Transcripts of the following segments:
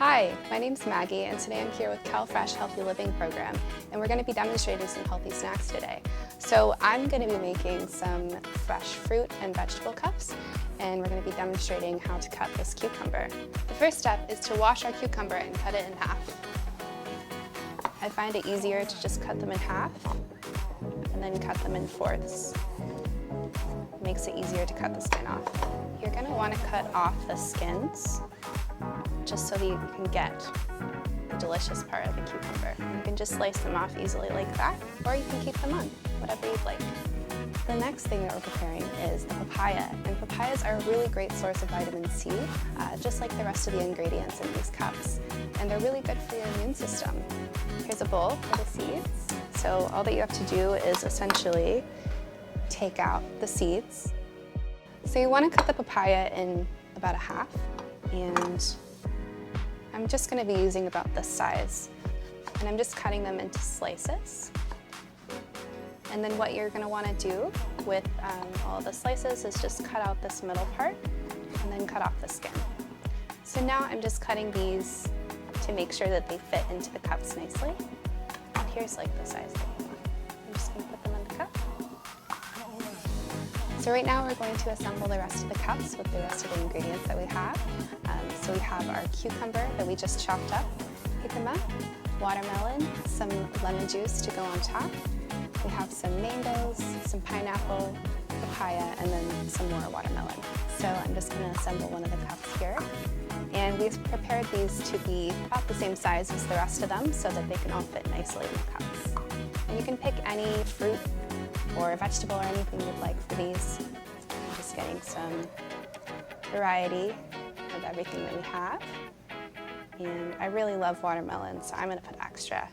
Hi, my name's Maggie, and today I'm here with CalFresh Healthy Living program, and we're going to be demonstrating some healthy snacks today. So I'm going to be making some fresh fruit and vegetable cups, and we're going to be demonstrating how to cut this cucumber. The first step is to wash our cucumber and cut it in half. I find it easier to just cut them in half and then cut them in fourths. It makes it easier to cut the skin off. You're going to want to cut off the skins just so that you can get the delicious part of the cucumber. You can just slice them off easily like that, or you can keep them on, whatever you'd like. The next thing that we're preparing is the papaya, and papayas are a really great source of vitamin C, just like the rest of the ingredients in these cups, and they're really good for your immune system. Here's a bowl for the seeds. So all that you have to do is essentially take out the seeds. So you want to cut the papaya in about a half, and I'm just going to be using about this size, and I'm just cutting them into slices. And then what you're going to want to do with all the slices is just cut out this middle part and then cut off the skin. So now I'm just cutting these to make sure that they fit into the cups nicely. And here's like the size that you want. I'm just going to put them in the cup. So right now we're going to assemble the rest of the cups with the rest of the ingredients that we have. So we have our cucumber that we just chopped up, pick them up, watermelon, some lemon juice to go on top. We have some mangoes, some pineapple, papaya, and then some more watermelon. So I'm just going to assemble one of the cups here. And we've prepared these to be about the same size as the rest of them so that they can all fit nicely in the cups. And you can pick any fruit or vegetable or anything you'd like for these. I'm just getting some variety of everything that we have. And I really love watermelon, so I'm going to put extra.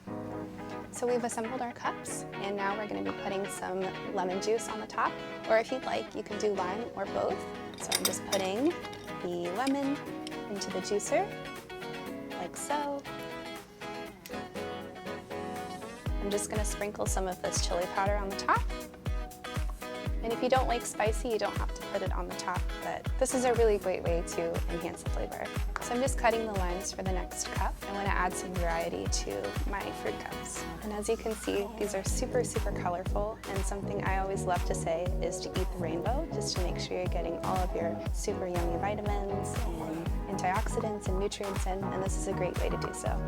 So we've assembled our cups, and now we're going to be putting some lemon juice on the top, or if you'd like, you can do lime or both. So I'm just putting the lemon into the juicer, like so. I'm just going to sprinkle some of this chili powder on the top. And if you don't like spicy, you don't have to put it on the top, but this is a really great way to enhance the flavor. So I'm just cutting the limes for the next cup. I want to add some variety to my fruit cups. And as you can see, these are super, super colorful, and something I always love to say is to eat the rainbow, just to make sure you're getting all of your super yummy vitamins and antioxidants and nutrients in, and this is a great way to do so.